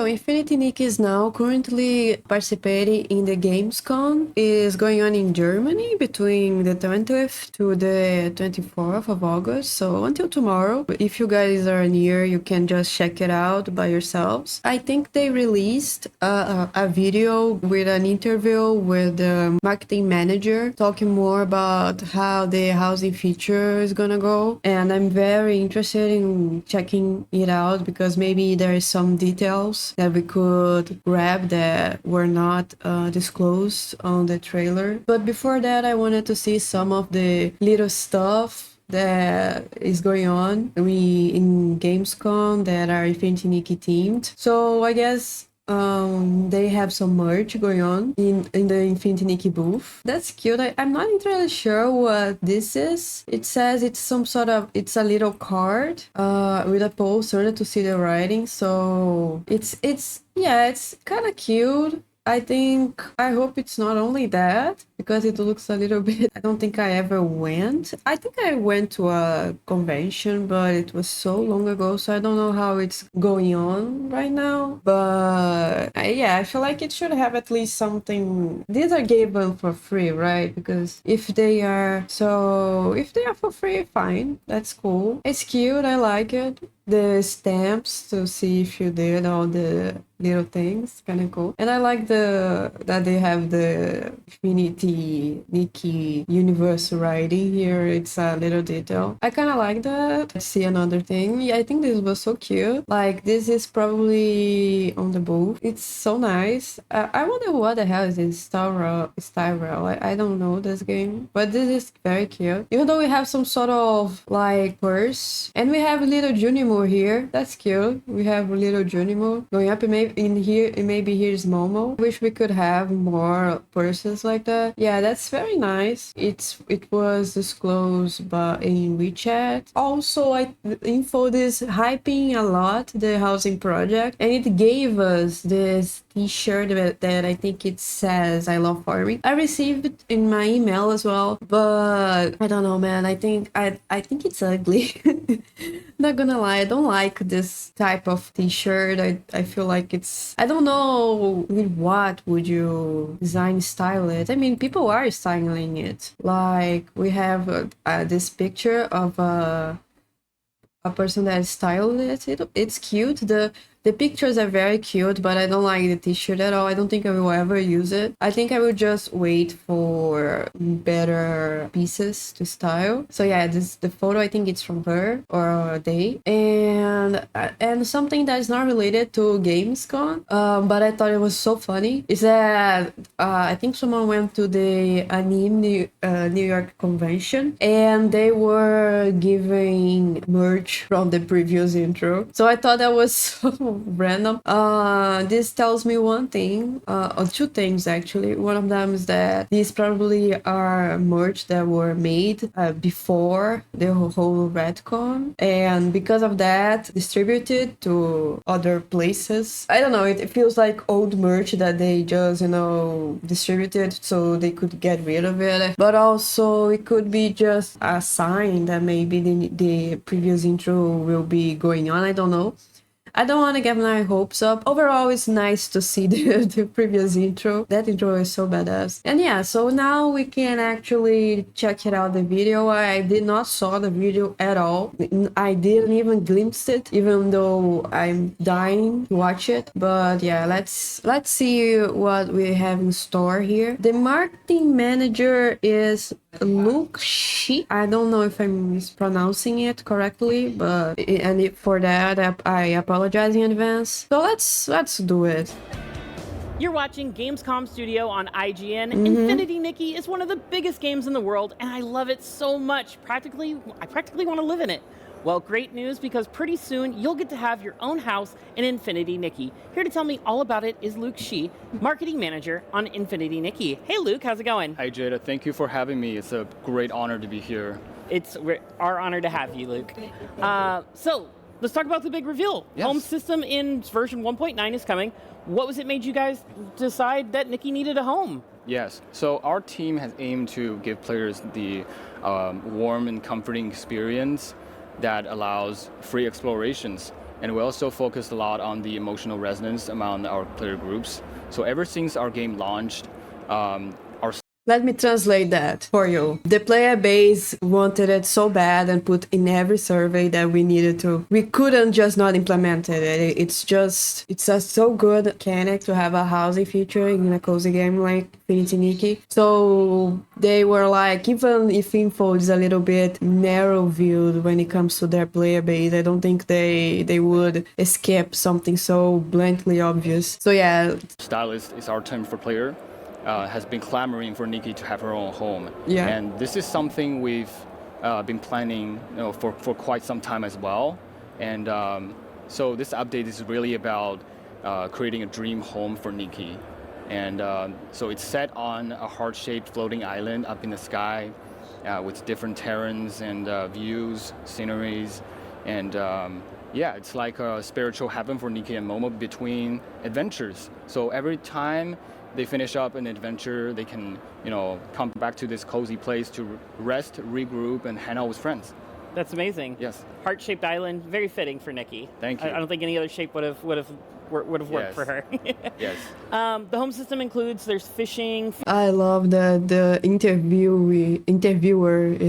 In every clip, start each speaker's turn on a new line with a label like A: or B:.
A: So Infinity Nikki is now currently participating in the Gamescom. Is going on in Germany between the 20th to the 24th of August. So until tomorrow, if you guys are near, you can just check it out by yourselves. I think they released a video with an interview with the marketing manager talking more about how the housing feature is gonna go. And I'm very interested in checking it out because maybe there is some details that we could grab that were not disclosed on the trailer. But before that, I wanted to see some of the little stuff that is going on in Gamescom that are Infinity Nikki themed. So I guess they have some merch going on in the Infinity Nikki booth. That's cute. I'm not entirely sure what this is. It says it's some sort of, it's a little card with a poster to see the writing. So yeah, it's kind of cute. I hope it's not only that because it looks a little bit. I don't think I ever went. I think I went to a convention, but it was so long ago, so I don't know how it's going on right now. But yeah, I feel like it should have at least something. These are given for free, right? Because if they are for free, fine, that's cool. It's cute. I like it. The stamps to see if you did all the little things, kind of cool. And I like that they have the Infinity Nikki universe writing here. It's a little detail. I kind of like that. Let's see another thing. Yeah, I think this was so cute. Like this is probably on the booth. It's so nice. I wonder what the hell is this Styrel. I don't know this game, but this is very cute. Even though we have some sort of like purse, and we have little Junimo here. That's cute. We have little Junimo going up. Maybe here's Momo. Wish we could have more purses like that. Yeah, that's very nice. It was disclosed in WeChat. Also, Info is hyping a lot the housing project, and it gave us this t-shirt that I think it says I love farming. I received it in my email as well, but I don't know, man. I think it's ugly. Not gonna lie, I don't like this type of t-shirt. I feel like I don't know with what would you style it. I mean, people are styling it. Like we have this picture of a person that styled it. It's cute. The pictures are very cute, but I don't like the t-shirt at all. I don't think I will ever use it. I think I will just wait for better pieces to style. So yeah, the photo, I think it's from her or they. And something that is not related to Gamescom, but I thought it was so funny, is that I think someone went to the Anime New York convention, and they were giving merch from the previous intro. So I thought that was so random. This tells me one thing, or two things actually. One of them is that these probably are merch that were made before the whole Redcon, and because of that, distributed to other places. I don't know, it feels like old merch that they just, distributed so they could get rid of it. But also, it could be just a sign that maybe the previous intro will be going on. I don't know. I don't want to get my hopes up. Overall, it's nice to see the previous intro. That intro is so badass. And yeah, so now we can actually check it out, the video. I did not saw the video at all. I didn't even glimpse it, even though I'm dying to watch it. But yeah, let's see what we have in store here. The marketing manager is Luke Shi. I don't know if I'm mispronouncing it correctly, but for that I apologize in advance. So let's do it.
B: You're watching Gamescom Studio on IGN. Infinity Nikki is one of the biggest games in the world, and I love it so much. I practically want to live in it. Well, great news, because pretty soon you'll get to have your own house in Infinity Nikki. Here to tell me all about it is Luke Shi, marketing manager on Infinity Nikki. Hey Luke, how's it going?
C: Hi Jada, thank you for having me. It's a great honor to be here.
B: It's our honor to have you, Luke. So let's talk about the big reveal.
C: Yes.
B: Home system in version 1.9 is coming. What was it made you guys decide that Nikki needed a home?
C: Yes, so our team has aimed to give players the warm and comforting experience that allows free explorations And we also focused a lot on the emotional resonance among our player groups. So ever since our game launched, our
A: Let me translate that for you. The player base wanted it so bad and put in every survey that we needed to. We couldn't just not implement it. It's a so good mechanic to have a housing feature in a cozy game like Infinity Nikki. So they were like, even if info is a little bit narrow viewed when it comes to their player base, I don't think they would escape something so bluntly obvious. So yeah.
C: stylist is our term for player. Has been clamoring for Nikki to have her own home.
A: Yeah.
C: And this is something we've been planning for quite some time as well. And so this update is really about creating a dream home for Nikki. And so it's set on a heart-shaped floating island up in the sky with different terrains and views, sceneries. And yeah, it's like a spiritual heaven for Nikki and Momo between adventures. So every time they finish up an adventure, they can, come back to this cozy place to rest, regroup, and hang out with friends.
B: That's amazing.
C: Yes.
B: Heart-shaped island, very fitting for Nikki.
C: Thank you.
B: I don't think any other shape would have worked
C: Yes.
B: for her.
C: Yes.
B: The home system includes there's fishing.
A: I love that the interviewer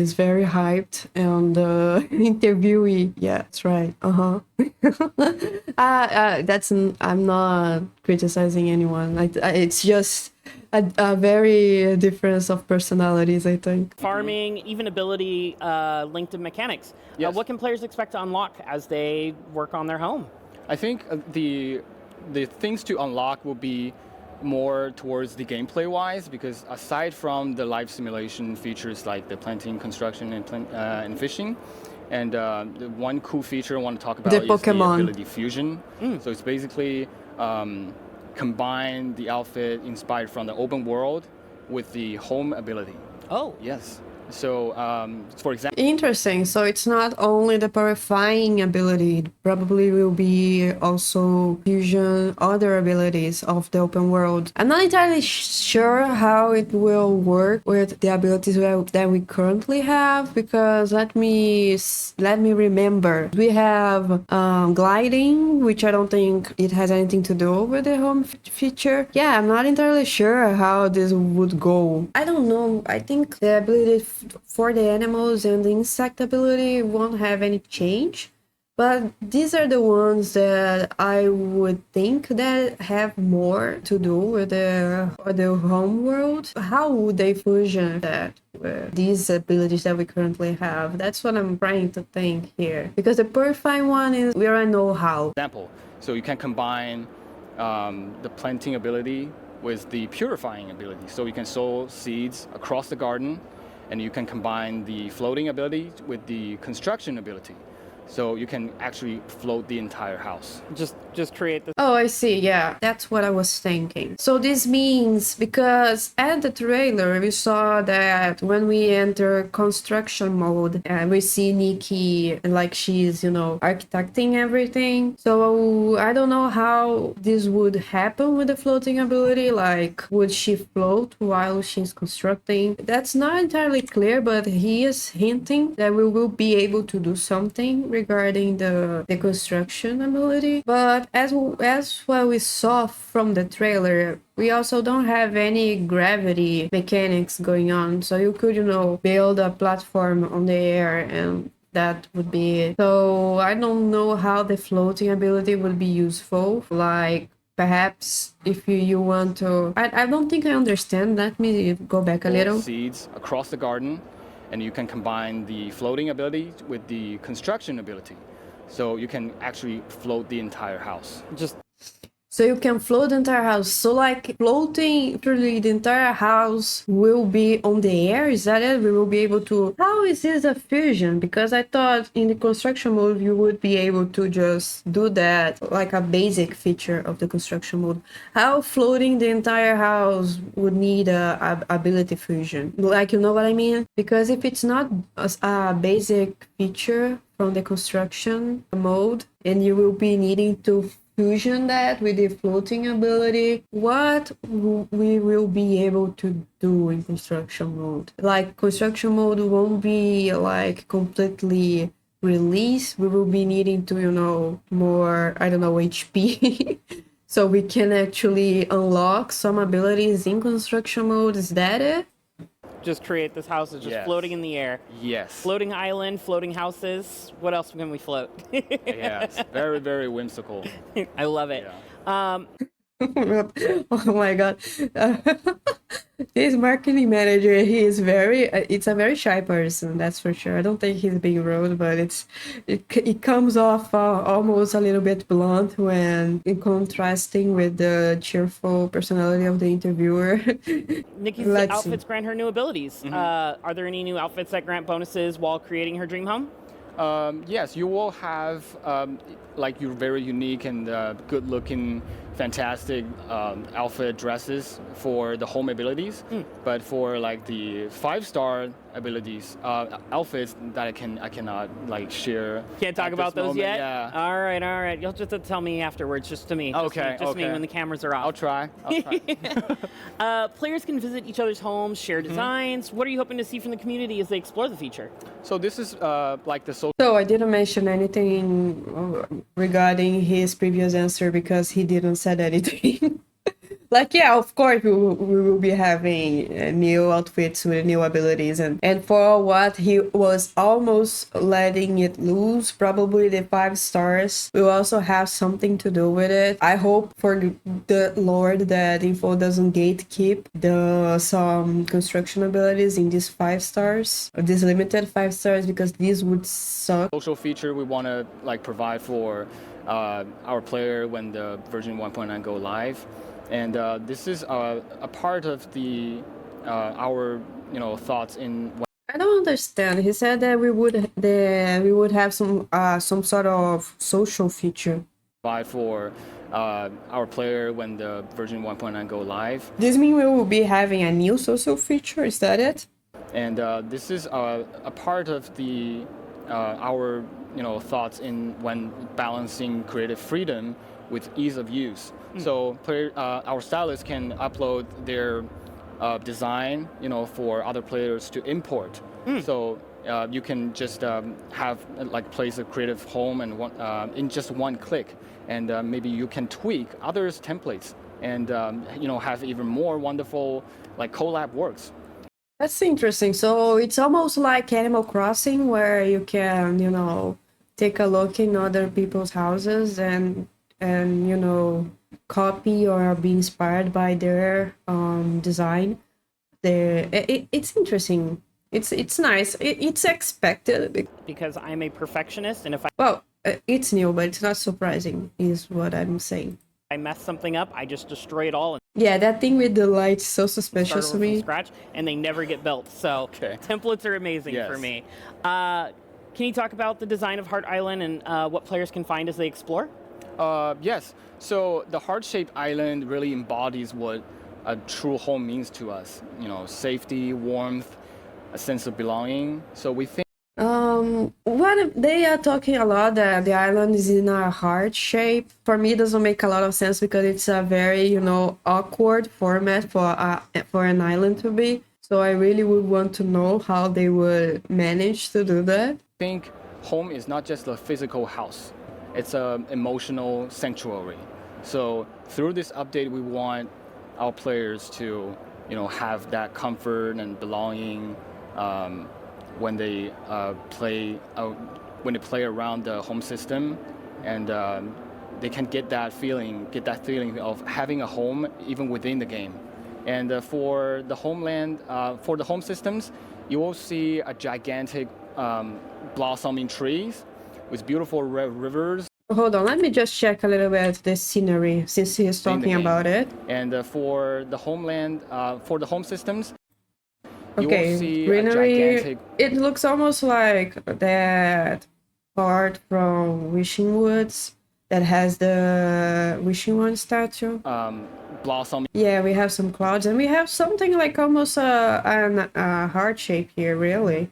A: is very hyped and the interviewee, yeah, that's right. I'm not criticizing anyone. It's just a very difference of personalities, I think.
B: Farming, even ability linked to mechanics.
C: Yes.
B: What can players expect to unlock as they work on their home?
C: I think the things to unlock will be more towards the gameplay wise, because aside from the live simulation features like the planting, construction, and fishing, and the one cool feature I want to talk about
A: The
C: is
A: Pokemon.
C: the ability fusion. So it's basically combine the outfit inspired from the open world with the home ability.
B: Oh.
C: Yes. So, for example,
A: Interesting. So it's not only the purifying ability, it probably will be also fusion other abilities of the open world. I'm not entirely sure how it will work with the abilities that we currently have, because let me remember. We have gliding, which I don't think it has anything to do with the home feature. Yeah, I'm not entirely sure how this would go. I don't know. I think the ability for the animals and the insect ability won't have any change, but these are the ones that I would think that have more to do with the home world. How would they fusion that with these abilities that we currently have? That's what I'm trying to think here, because the purifying one is we already know how.
C: so you can combine the planting ability with the purifying ability. So you can sow seeds across the garden, and you can combine the floating ability with the construction ability. So you can actually float the entire house.
B: Just create the.
A: Oh, I see. Yeah, that's what I was thinking. So this means, because at the trailer we saw that when we enter construction mode, we see Nikki like she's, architecting everything. So I don't know how this would happen with the floating ability. Like, would she float while she's constructing? That's not entirely clear, but he is hinting that we will be able to do something regarding the construction ability. But as what we saw from the trailer, we also don't have any gravity mechanics going on. So you could, build a platform on the air and that would be it. So I don't know how the floating ability would be useful. Like, perhaps if you want to... I don't think I understand. Let me go back a little.
C: Seeds across the garden, and you can combine the floating ability with the construction ability. So you can actually float the entire house.
A: So you can float the entire house. So like floating through the entire house will be on the air? Is that it? We will be able to... How is this a fusion? Because I thought in the construction mode you would be able to just do that, like a basic feature of the construction mode. How floating the entire house would need a ability fusion? Like, you know what I mean? Because if it's not a basic feature from the construction mode, and you will be needing to fusion that with the floating ability, what we will be able to do in construction mode? Like, construction mode won't be like completely release, we will be needing to, you know, more, I don't know, HP. So we can actually unlock some abilities in construction mode. Is that it?
B: Just create this house is just
C: Yes.
B: floating in the air.
C: Yes.
B: Floating island, floating houses. What else can we float?
C: Yes. Very, very whimsical.
B: I love it.
C: Yeah.
A: Oh my god. His marketing manager, he is very, it's a very shy person, that's for sure. I don't think he's being rude, but it comes off almost a little bit blunt when in contrasting with the cheerful personality of the interviewer.
B: Nikki's
A: Let's
B: outfits
A: see.
B: grant her new abilities. Are there any new outfits that grant bonuses while creating her dream home?
C: Yes, you will have like your very unique and good-looking, fantastic outfit dresses for the home abilities. But for like the 5-star abilities, outfits that I cannot like share.
B: Can't talk
C: at
B: about
C: this
B: those
C: moment.
B: yet?
C: Yeah.
B: All right. You'll just have to tell me afterwards, just to me.
C: Okay,
B: Just me
C: okay.
B: when the cameras are off.
C: I'll try.
B: Players can visit each other's homes, share designs. What are you hoping to see from the community as they explore the feature?
C: So this is like the social.
A: So I didn't mention anything regarding his previous answer because he didn't said anything. Like, yeah, of course, we will be having new outfits with new abilities. And for what he was almost letting it loose, probably the 5 stars will also have something to do with it. I hope for the Lord that Info doesn't gatekeep some construction abilities in these 5 stars, or these limited 5 stars, because these would suck.
C: Social feature we want to like provide for our player when the version 1.9 go live, and this is a part of the our thoughts in.
A: I don't understand. He said that we would have some sort of social feature.
C: Provide for our player when the version 1.9 go live.
A: This means we will be having a new social feature. Is that it?
C: And this is a part of the our thoughts in when balancing creative freedom with ease of use. So our stylists can upload their design, for other players to import. So you can just have like place a creative home and in just one click, and maybe you can tweak others' templates and have even more wonderful like collab works.
A: That's interesting. So it's almost like Animal Crossing, where you can, take a look in other people's houses and copy or be inspired by their design. It's interesting. It's nice. It's expected.
B: Because I'm a perfectionist, and if
A: Well, it's new, but it's not surprising, is what I'm saying.
B: I mess something up, I just destroy it all and
A: Yeah, that thing with the lights so
B: start
A: suspicious
B: over
A: to
B: from
A: me.
B: scratch, and they never get built. So
C: Okay.
B: templates are amazing for
C: Yes.
B: me. Can you talk about the design of Heart Island and what players can find as they explore?
C: Yes. So the heart-shaped island really embodies what a true home means to us. Safety, warmth, a sense of belonging. So we think.
A: What they are talking a lot that the island is in a heart shape. For me, it doesn't make a lot of sense because it's a very, awkward format for an island to be. So I really would want to know how they would manage to do that.
C: I think home is not just a physical house. It's an emotional sanctuary. So through this update, we want our players to, have that comfort and belonging when they play around the home system, and they can get that feeling of having a home even within the game. And for the homeland, for the home systems, you will see a gigantic blossoming trees with beautiful rivers.
A: Hold on, let me just check a little bit the scenery since he is talking
C: game.
A: about it.
C: And for the homeland, for the home systems, you
A: Okay,
C: will see a
A: greenery.
C: gigantic.
A: It looks almost like that part from Wishing Woods that has the Wishing One statue.
C: Blossoming.
A: Yeah, we have some clouds and we have something like almost a heart shape here, really.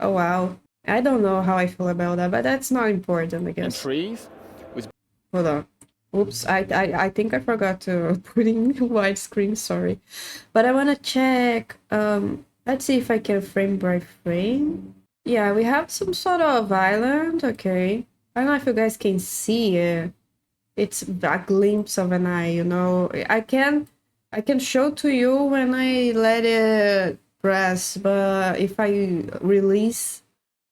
A: Oh wow. I don't know how I feel about that, but that's not important, I
C: And
A: guess.
C: trees with.
A: Hold on. Oops, I think I forgot to put in widescreen, sorry. But I want to check, let's see if I can frame by frame. Yeah, we have some sort of island. Okay. I don't know if you guys can see it. It's a glimpse of an eye, you know. I can show to you when I let it press, but if I release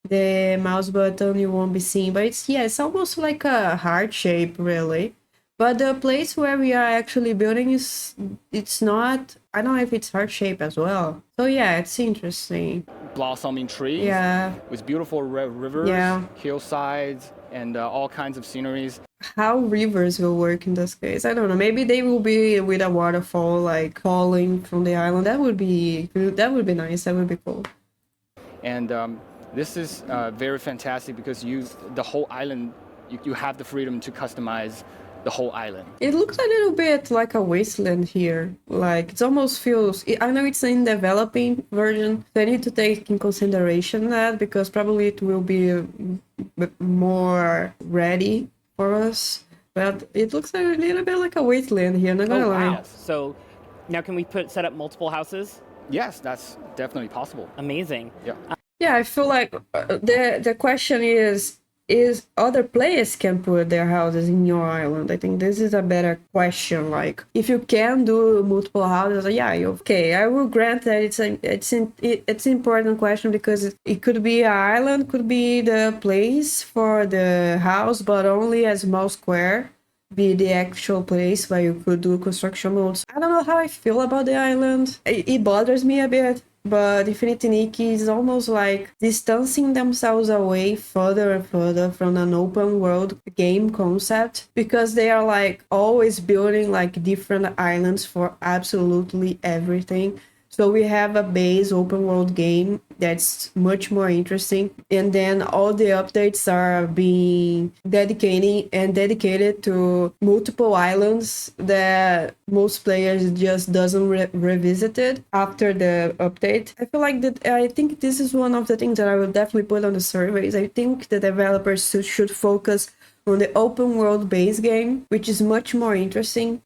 A: the mouse button, you won't be seeing. But it's almost like a heart shape, really. But the place where we are actually building it's not. I don't know if it's heart shape as well. So yeah, it's interesting.
C: Blossoming trees
A: Yeah,
C: with beautiful rivers,
A: yeah.
C: hillsides, and all kinds of sceneries.
A: How rivers will work in this case, I don't know. Maybe they will be with a waterfall like falling from the island. That would be nice. That would be cool.
C: And this is very fantastic because the whole island, you have the freedom to customize the whole island.
A: It looks a little bit like a wasteland here. Like it almost feels. I know it's in developing version, so I need to take in consideration that because probably it will be more ready for us. But it looks a little bit like a wasteland here. Not gonna
B: Oh
A: lie.
B: wow! So now can we set up multiple houses?
C: Yes, that's definitely possible.
B: Amazing.
C: Yeah.
A: Yeah, I feel like the question is other players can put their houses in your island. I think this is a better question. Like if you can do multiple houses, yeah, okay. I will grant that it's an important question because it could be an island, could be the place for the house, but only a small square be the actual place where you could do construction modes. I don't know how I feel about the island. It bothers me a bit, but Infinity Nikki is almost like distancing themselves away further and further from an open world game concept because they are like always building like different islands for absolutely everything. So we have a base open world game that's much more interesting. And then all the updates are being dedicated to multiple islands that most players just doesn't revisit it after the update. I feel like that I think this is one of the things that I will definitely put on the surveys. I think the developers should focus on the open world base game, which is much more interesting.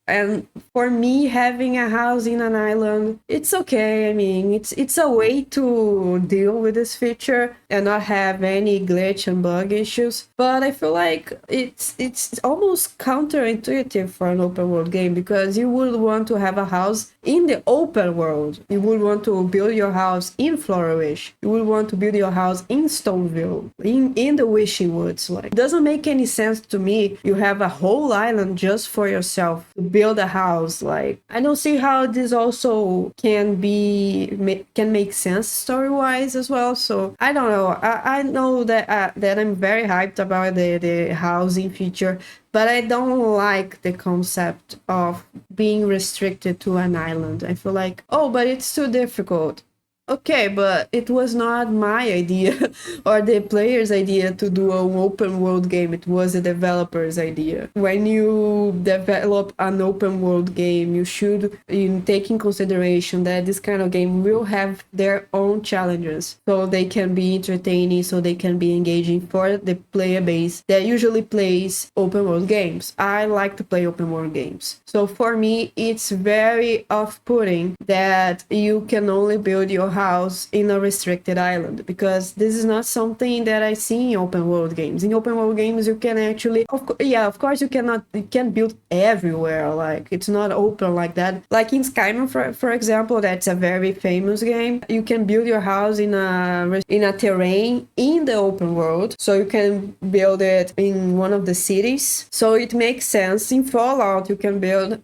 A: And for me, having a house in an island, it's okay. I mean, it's a way to deal with this feature and not have any glitch and bug issues. But I feel like it's almost counterintuitive for an open world game because you would want to have a house in the open world. You would want to build your house in Flourish. You would want to build your house in Stoneville, in the Wishing Woods. Like, it doesn't make any sense to me. You have a whole island just for yourself to build a house. Like, I don't see how this also can make sense story-wise as well. So I don't know. I know that I'm very hyped about the housing feature, but I don't like the concept of being restricted to an island. I feel like, oh, but it's too difficult. Okay, but it was not my idea or the player's idea to do an open world game. It was the developer's idea. When you develop an open world game, you should take in consideration that this kind of game will have their own challenges. So they can be entertaining, so they can be engaging for the player base that usually plays open world games. I like to play open world games. So for me, it's very off-putting that you can only build your house in a restricted island because this is not something that I see in open world games. In open world games, you can actually, of course, you can't build everywhere. Like it's not open like that. Like in Skyrim, for example, that's a very famous game. You can build your house in a terrain in the open world, so you can build it in one of the cities. So it makes sense. In Fallout, you can build in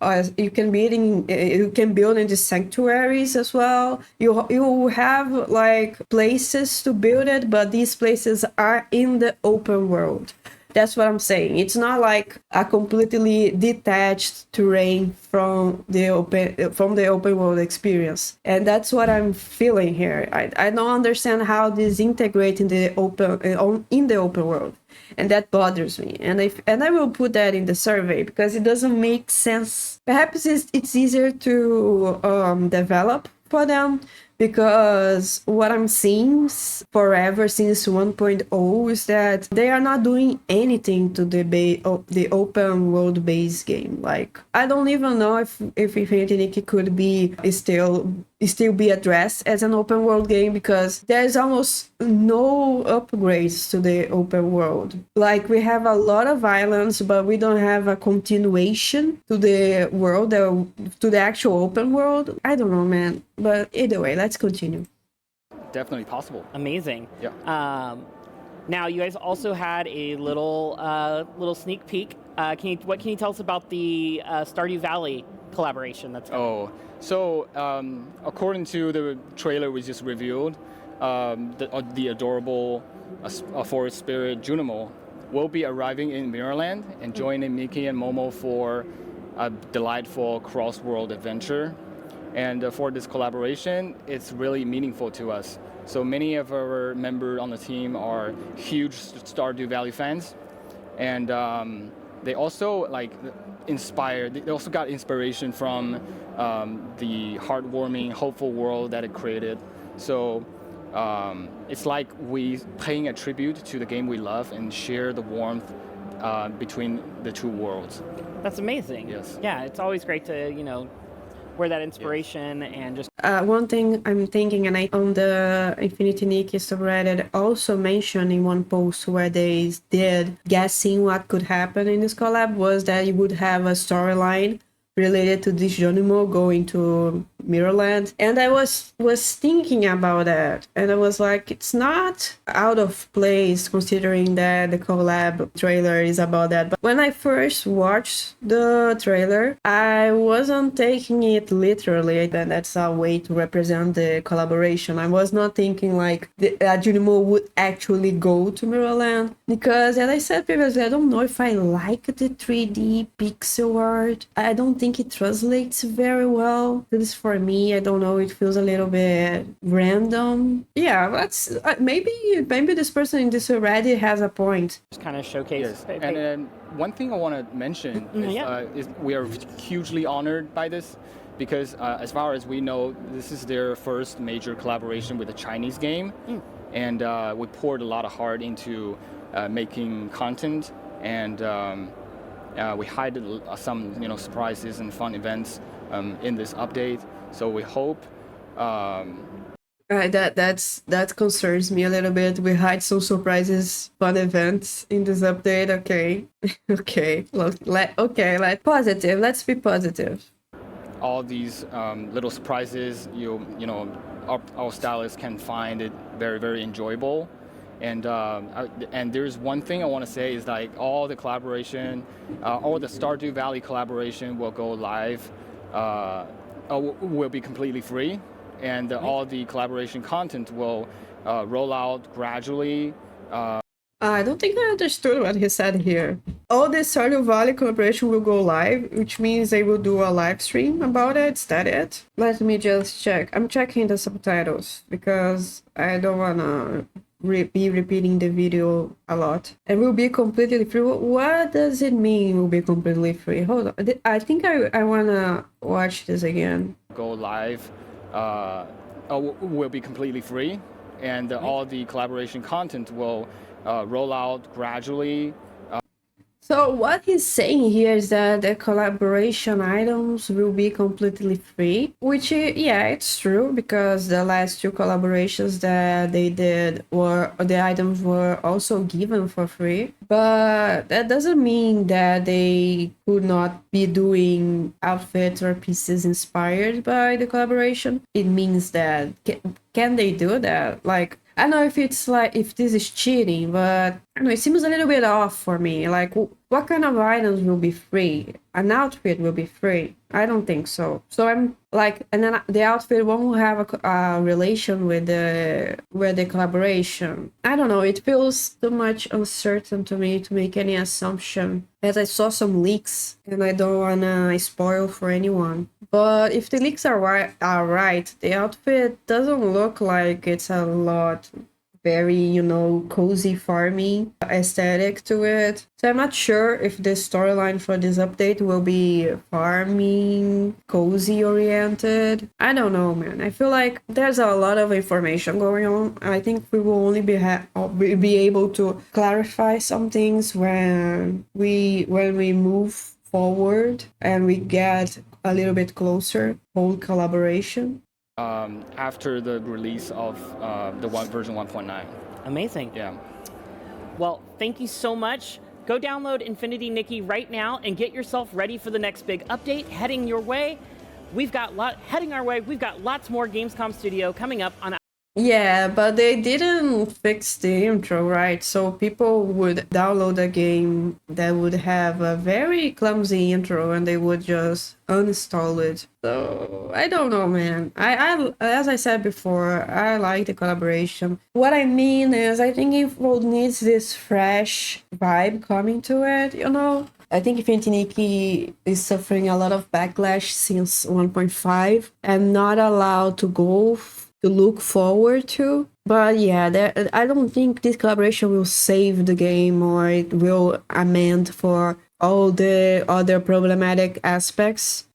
A: the sanctuaries as well. You have like places to build it, but these places are in the open world. That's what I'm saying. It's not like a completely detached terrain from the open world experience, and that's what I'm feeling here. I don't understand how this integrates in the open world, and that bothers me. And I will put that in the survey because it doesn't make sense. Perhaps it's easier to develop for them, because what I'm seeing forever since 1.0 is that they are not doing anything to the open world base game. Like, I don't even know if Infinity Nikki could be still still be addressed as an open world game, because there's almost no upgrades to the open world. Like, we have a lot of islands, but we don't have a continuation to the world, to the actual open world. I don't know, man. But either way, let's continue.
C: Definitely possible.
B: Amazing.
C: Yeah.
B: Now, you guys also had a little sneak peek. What can you tell us about the Stardew Valley collaboration that's coming?
C: So according to the trailer we just reviewed, the adorable forest spirit Junimo will be arriving in Mirrorland and joining Mickey and Momo for a delightful cross-world adventure. And for this collaboration, it's really meaningful to us. So many of our members on the team are huge Stardew Valley fans, and they also They also got inspiration from the heartwarming, hopeful world that it created. So it's like we paying a tribute to the game we love and share the warmth between the two worlds.
B: That's amazing.
C: Yes.
B: Yeah, it's always great to, where that inspiration and just
A: One thing I'm thinking, and on the Infinity Nikki subreddit also mentioned in one post where they did guessing what could happen in this collab, was that you would have a storyline related to this Jonimo going to Mirrorland. And I was thinking about that, and I was like, it's not out of place considering that the collab trailer is about that. But when I first watched the trailer, I wasn't taking it literally, that that's a way to represent the collaboration. I was not thinking like Junimo would actually go to Mirrorland, because as I said previously, I don't know if I like the 3D pixel art. I don't think it translates very well. At least for me, I don't know, it feels a little bit random. Yeah, that's maybe this person in this already has a point.
B: just kind of showcase.
C: Yes. And one thing I want to mention is we are hugely honored by this, because as far as we know, this is their first major collaboration with a Chinese game, and we poured a lot of heart into making content, and we hide some surprises and fun events in this update. So we hope.
A: That concerns me a little bit. We hide some surprises, fun events in this update. Okay, okay, positive. Let's be positive.
C: All these little surprises, our stylists can find it very, very enjoyable. And there's one thing I want to say is like all the collaboration, all the Stardew Valley collaboration will go live, will be completely free, and all the collaboration content will roll out gradually.
A: I don't think I understood what he said here. All the Stardew Valley collaboration will go live, which means they will do a live stream about it. Is that it? Let me just check. I'm checking the subtitles because I don't wanna be repeating the video a lot. It will be completely free. What does it mean, will be completely free? Hold on. I think I wanna watch this again.
C: Go live, will be completely free, and all the collaboration content will roll out gradually.
A: So what he's saying here is that the collaboration items will be completely free, which, yeah, it's true, because the last two collaborations that they did the items were also given for free. But that doesn't mean that they could not be doing outfits or pieces inspired by the collaboration. It means that can they do that? Like, I don't know if this is cheating, but I don't know, it seems a little bit off for me. Like, what kind of items will be free? An outfit will be free? I don't think so. So I'm like, and then the outfit won't have a relation with the collaboration. I don't know. It feels too much uncertain to me to make any assumption, as I saw some leaks and I don't wanna spoil for anyone. But if the leaks are right, the outfit doesn't look like it's a lot very, cozy farming aesthetic to it. So I'm not sure if the storyline for this update will be farming, cozy oriented. I don't know, man. I feel like there's a lot of information going on. I think we will only be able to clarify some things when we move forward and we get a little bit closer whole collaboration.
C: after the release of version 1.9.
B: Amazing.
C: Yeah.
B: Well, thank you so much. Go download Infinity Nikki right now and get yourself ready for the next big update heading your way. We've got lots more Gamescom Studio coming up on.
A: Yeah, but they didn't fix the intro, right? So people would download a game that would have a very clumsy intro and they would just uninstall it. So I don't know, man. I as I said before, I like the collaboration. What I mean is I think it needs this fresh vibe coming to it, you know? I think Infinity Nikki is suffering a lot of backlash since 1.5 and not allowed to go to look forward to. But yeah, I don't think this collaboration will save the game or it will amend for all the other problematic aspects.